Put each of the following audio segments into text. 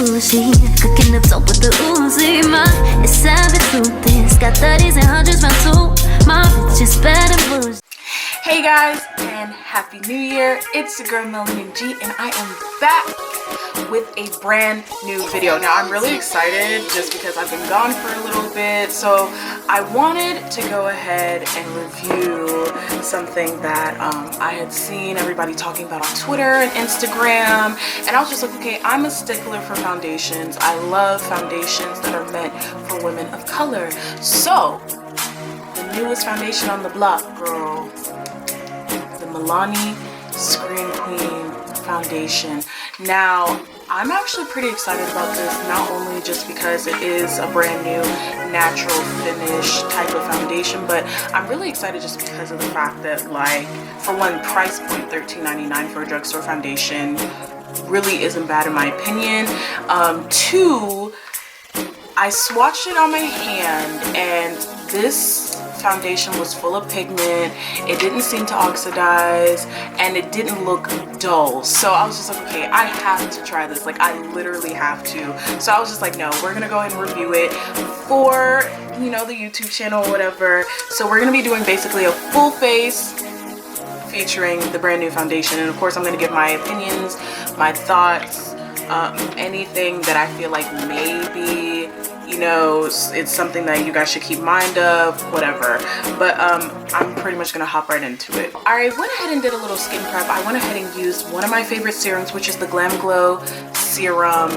sushi, cooking up dope with the Uzi. My it's savage ruthless, got 30s and 100s round two. My bitch is bad and bullshit. Hey guys, and happy new year. It's your girl Milani G, and I am back with a brand new video. Now I'm really excited just because I've been gone for a little bit, so I wanted to go ahead and review something that I had seen everybody talking about on Twitter and Instagram, and I was just like, okay, I'm a stickler for foundations. I love foundations that are meant for women of color. So the newest foundation on the block, girl, the Milani Screen Queen foundation. Now I'm actually pretty excited about this, not only just because it is a brand new natural finish type of foundation, but I'm really excited just because of the fact that, like, for one, price point $13.99 for a drugstore foundation really isn't bad in my opinion. Two, I swatched it on my hand, and this foundation was full of pigment. It didn't seem to oxidize, and it didn't look dull. So I was just like, okay, I have to try this. Like, I literally have to. So I was just like, no, we're gonna go ahead and review it for, you know, the YouTube channel or whatever. So we're gonna be doing basically a full face featuring the brand new foundation, and of course I'm gonna give my opinions, my thoughts, anything that I feel like maybe, you know, it's something that you guys should keep mind of, whatever. But I'm pretty much gonna hop right into it. I went ahead and did a little skin prep. I went ahead and used one of my favorite serums, which is the Glam Glow serum,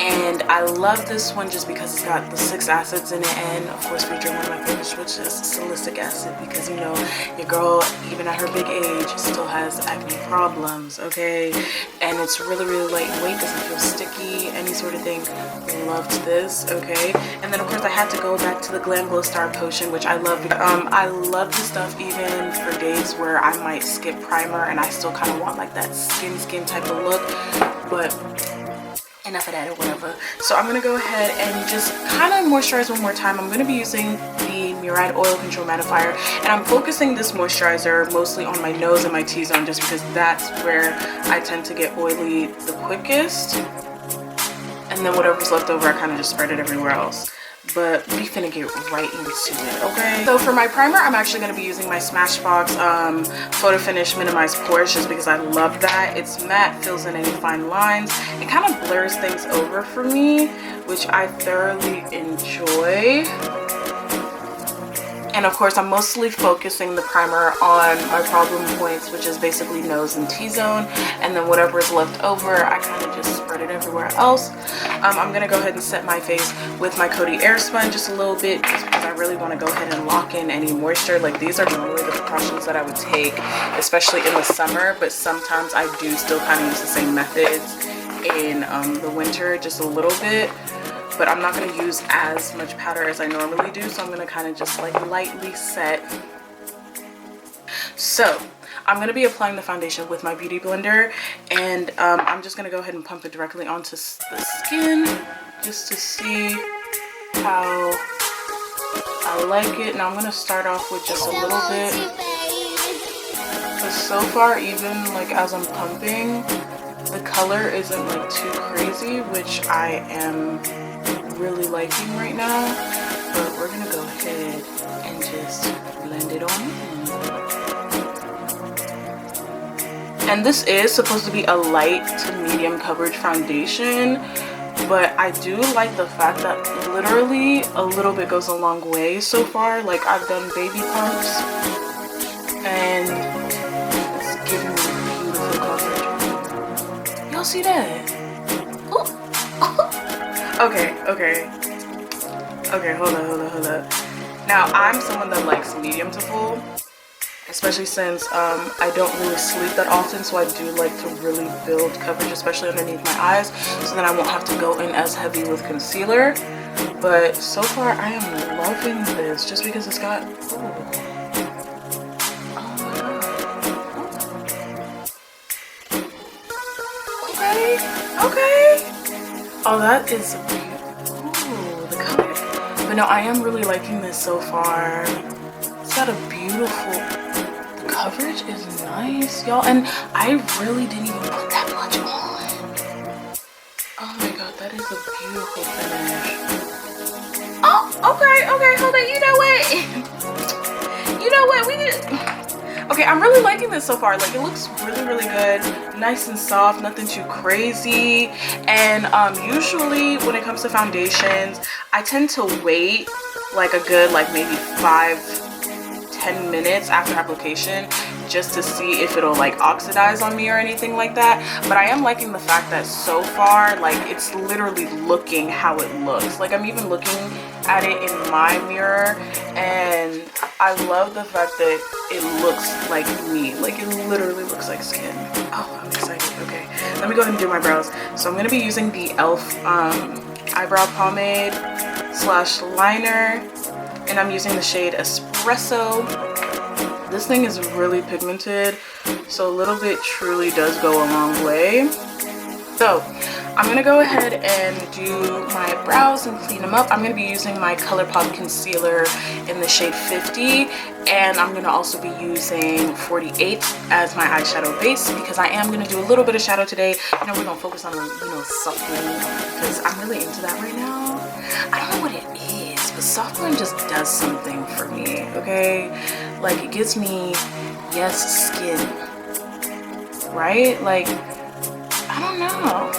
and I love this one just because it's got the 6 acids in it, and of course featuring one of my favorites, which is salicylic acid, because, you know, your girl, even at her big age, still has acne problems, okay? And it's really, really lightweight, doesn't feel sticky, any sort of thing. Loved this, okay? And then of course I had to go back to the Glam Glow Star Potion, which I love. I love this stuff even for days where I might skip primer and I still kind of want like that skin type of look, but enough of that or whatever. So I'm gonna go ahead and just kind of moisturize one more time. I'm gonna be using the Murad Oil Control Mattifier, and I'm focusing this moisturizer mostly on my nose and my T-zone just because that's where I tend to get oily the quickest. And then whatever's left over, I kind of just spread it everywhere else. But we finna get right into it, okay? So for my primer, I'm actually gonna be using my Smashbox Photo Finish Minimize Pores just because I love that. It's matte, fills in any fine lines. It kind of blurs things over for me, which I thoroughly enjoy. And of course, I'm mostly focusing the primer on my problem points, which is basically nose and T-zone, and then whatever is left over, I kind of just spread it everywhere else. I'm gonna go ahead and set my face with my Coty Airspun just a little bit, just because I really want to go ahead and lock in any moisture. Like, these are normally the precautions that I would take, especially in the summer, but sometimes I do still kind of use the same methods in the winter, just a little bit. But I'm not going to use as much powder as I normally do, so I'm going to kind of just like lightly set. So I'm going to be applying the foundation with my beauty blender, and I'm just going to go ahead and pump it directly onto the skin just to see how I like it. Now I'm going to start off with just a little bit, because so far, even like as I'm pumping, the color isn't like too crazy, which I am really liking right now. But we're gonna go ahead and just blend it on in. And this is supposed to be a light to medium coverage foundation, but I do like the fact that literally a little bit goes a long way so far. Like, I've done baby pumps and it's giving me beautiful coverage. Y'all see that? Okay, hold up. Now, I'm someone that likes medium to full, especially since I don't really sleep that often, so I do like to really build coverage, especially underneath my eyes, so then I won't have to go in as heavy with concealer. But so far, I am loving this, just because it's got, okay. Oh, that is beautiful. The color. But no, I am really liking this so far. It's got a beautiful, the coverage is nice, y'all. And I really didn't even put that much on. Oh my god, that is a beautiful finish. Oh, okay, hold on. You know what? You know what? We did. Okay, I'm really liking this so far. Like, it looks really, really good. Nice and soft, nothing too crazy. And usually when it comes to foundations, I tend to wait like a good, like maybe 5-10 minutes after application just to see if it'll like oxidize on me or anything like that. But I am liking the fact that so far, like, it's literally looking how it looks. Like, I'm even looking at it in my mirror and I love the fact that it looks like me. Like, it literally looks like skin. Oh, I'm excited. Okay, let me go ahead and do my brows. So I'm gonna be using the e.l.f. eyebrow pomade slash liner, and I'm using the shade Espresso. This thing is really pigmented, so a little bit truly does go a long way. So I'm gonna go ahead and do my brows and clean them up. I'm gonna be using my Colourpop concealer in the shade 50, and I'm gonna also be using 48 as my eyeshadow base because I am gonna do a little bit of shadow today. You know, we're gonna focus on the, you know, soft blend because I'm really into that right now. I don't know what it is, but soft blend just does something for me, okay? Like, it gives me, yes, skin, right? Like, I don't know.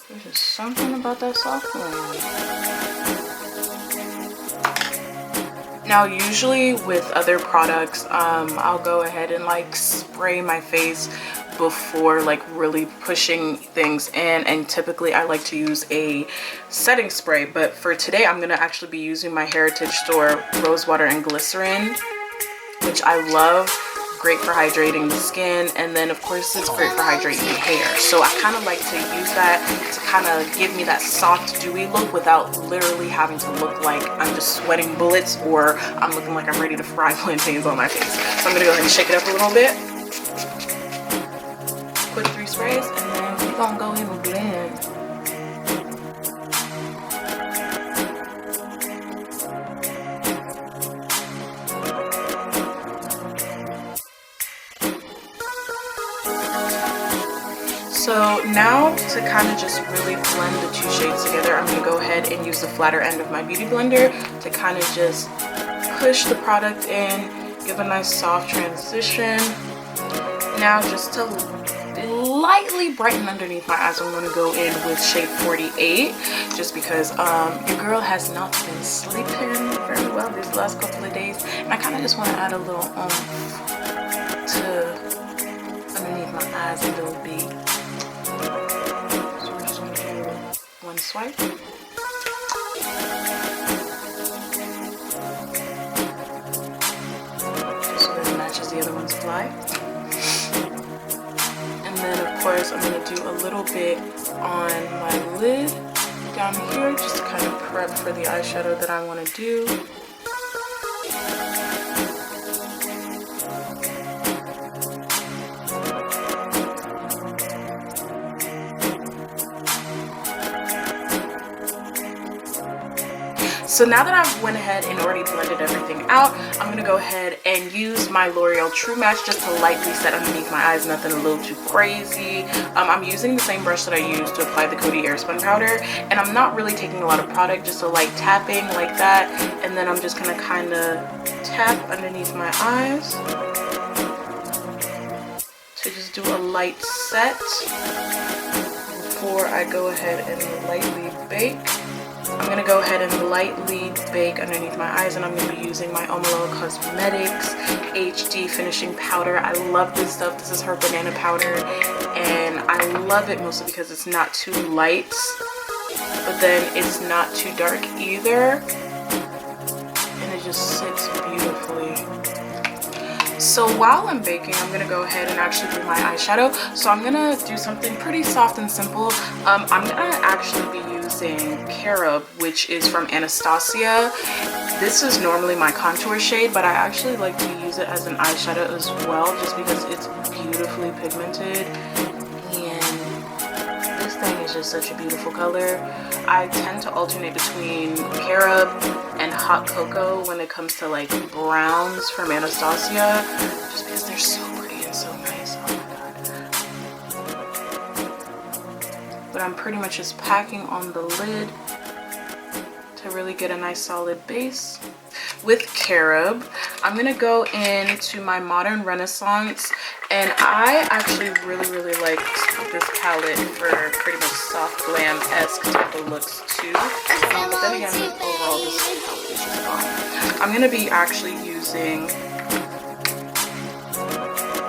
There's just something about that soft blend. Now, usually with other products, I'll go ahead and like spray my face before like really pushing things in, and typically I like to use a setting spray, but for today I'm gonna actually be using my Heritage Store rose water and glycerin, which I love. Great for hydrating the skin, and then of course it's great for hydrating the hair. So I kind of like to use that to kind of give me that soft dewy look without literally having to look like I'm just sweating bullets or I'm looking like I'm ready to fry plantains on my face. So I'm gonna go ahead and shake it up a little bit. Quick 3 sprays, and then we're gonna go ahead and blend. So now to kind of just really blend the 2 shades together, I'm gonna go ahead and use the flatter end of my beauty blender to kind of just push the product in, give a nice soft transition. Now just to lightly brighten underneath my eyes, I'm going to go in with shade 48 just because your girl has not been sleeping very well these last couple of days, and I kind of just want to add a little oomph to underneath my eyes a little bit. So we're just going to do 1 swipe. Just so that it matches the other one's fly. And then of course I'm going to do a little bit on my lid down here just to kind of prep for the eyeshadow that I want to do. So now that I've went ahead and already blended everything out, I'm going to go ahead and use my L'Oreal True Match just to lightly set underneath my eyes, nothing a little too crazy. I'm using the same brush that I used to apply the Coty Airspun powder, and I'm not really taking a lot of product, just a light tapping like that, and then I'm just going to kind of tap underneath my eyes to just do a light set before I go ahead and lightly bake. I'm going to go ahead and lightly bake underneath my eyes, and I'm going to be using my Omolewa Cosmetics HD Finishing Powder. I love this stuff. This is her banana powder, and I love it mostly because it's not too light, but then it's not too dark either, and it just sits beautifully. So while I'm baking, I'm going to go ahead and actually do my eyeshadow. So I'm going to do something pretty soft and simple. I'm going to actually be using Carob, which is from Anastasia. This is normally my contour shade, but I actually like to use it as an eyeshadow as well, just because it's beautifully pigmented. And this thing is just such a beautiful color. I tend to alternate between Carob and Hot Cocoa when it comes to like browns from Anastasia, just because they're so pretty and so nice. Oh my god. I'm pretty much just packing on the lid to really get a nice solid base. With Carob, I'm gonna go into my Modern Renaissance, and I actually really like this palette for pretty much soft glam-esque type of looks too. But then again, overall this palette is just gone. I'm gonna be actually using,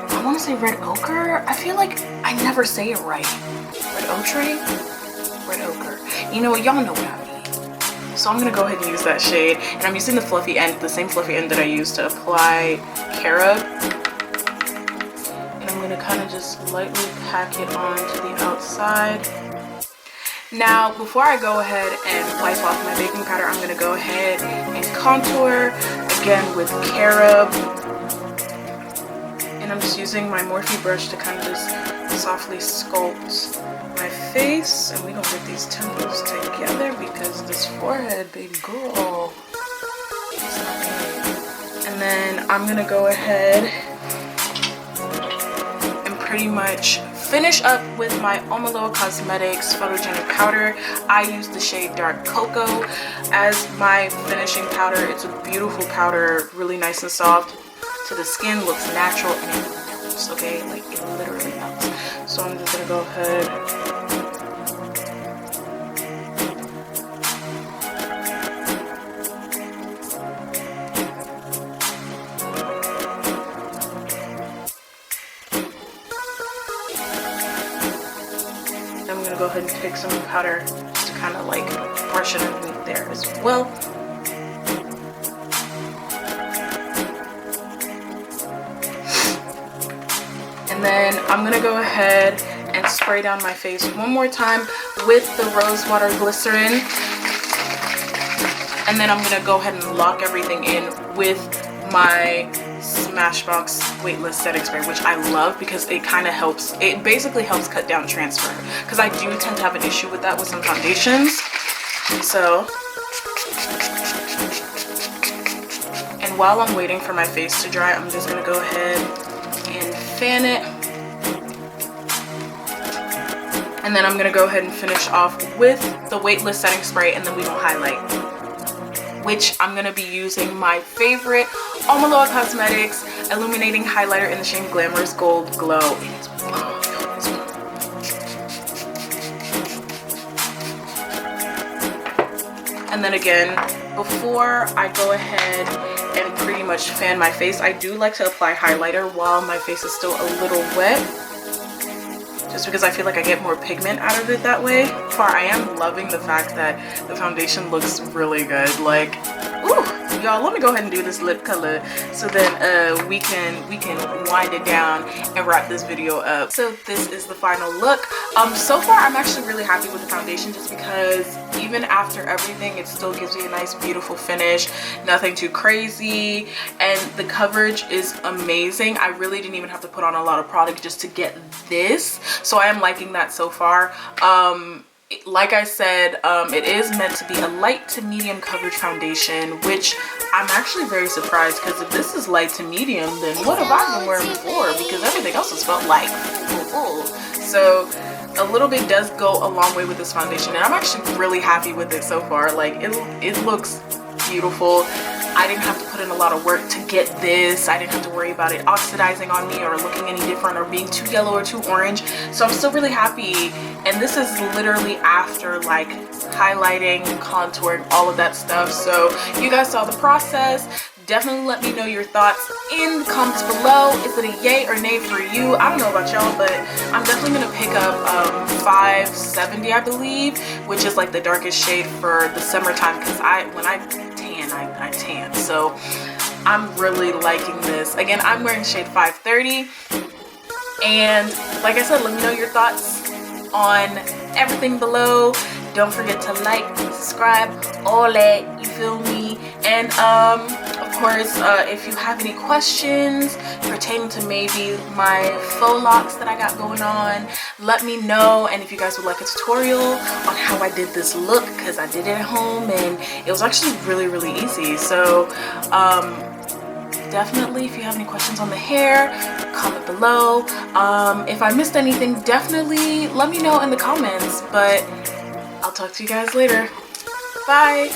I want to say red ochre. I feel like I never say it right. Red ochre? Red ochre. You know what? Y'all know what I mean. So I'm gonna go ahead and use that shade, and I'm using the fluffy end, the same fluffy end that I used to apply Carob, and I'm gonna kind of just lightly pack it onto the outside. Now before I go ahead and wipe off my baking powder, I'm gonna go ahead and contour again with Carob, and I'm just using my Morphe brush to kind of just softly sculpt my face, and we gonna get these temples together because this forehead, baby girl, is not it. And then I'm gonna go ahead and pretty much finish up with my Omolewa Cosmetics Photogenic powder. I use the shade Dark Cocoa as my finishing powder. It's a beautiful powder, really nice and soft to the skin, looks natural, and it melts, okay? Like, it literally melts. So I'm just gonna go ahead and take some powder just to kind of like brush it underneath there as well. And then I'm gonna go ahead and spray down my face one more time with the rose water glycerin, and then I'm gonna go ahead and lock everything in with my Smashbox weightless setting spray, which I love because it kind of helps, it basically helps cut down transfer, because I do tend to have an issue with that with some foundations. So, and while I'm waiting for my face to dry, I'm just gonna go ahead and fan it, and then I'm gonna go ahead and finish off with the weightless setting spray, and then we will highlight, which I'm gonna be using my favorite Omolewa Cosmetics Illuminating Highlighter in the shade Glamorous Gold Glow. It is bomb. And then again, before I go ahead and pretty much fan my face, I do like to apply highlighter while my face is still a little wet, just because I feel like I get more pigment out of it that way. I am loving the fact that the foundation looks really good. Like, ooh, y'all, let me go ahead and do this lip color so then we can wind it down and wrap this video up. So this is the final look. So far I'm actually really happy with the foundation, just because even after everything it still gives me a nice beautiful finish, nothing too crazy, and the coverage is amazing. I really didn't even have to put on a lot of product just to get this, so I am liking that so far. Like I said, it is meant to be a light to medium coverage foundation, which I'm actually very surprised, because if this is light to medium, then what have I been wearing before? Because everything else has felt like full. So a little bit does go a long way with this foundation, and I'm actually really happy with it so far. Like, it looks beautiful. I didn't have to put in a lot of work to get this. I didn't have to worry about it oxidizing on me or looking any different or being too yellow or too orange. So I'm still really happy. And this is literally after like highlighting, contouring, all of that stuff. So you guys saw the process. Definitely let me know your thoughts in the comments below. Is it a yay or nay for you? I don't know about y'all, but I'm definitely gonna pick up 570, I believe, which is like the darkest shade for the summertime, because when I tan, so I'm really liking this. Again, I'm wearing shade 530, and like I said, let me know your thoughts on everything below. Don't forget to like, subscribe, all that, you feel me? And of course, if you have any questions pertaining to maybe my faux locks that I got going on, let me know. And if you guys would like a tutorial on how I did this look, because I did it at home and it was actually really easy. So definitely, if you have any questions on the hair, comment below. If I missed anything, definitely let me know in the comments, but I'll talk to you guys later. Bye.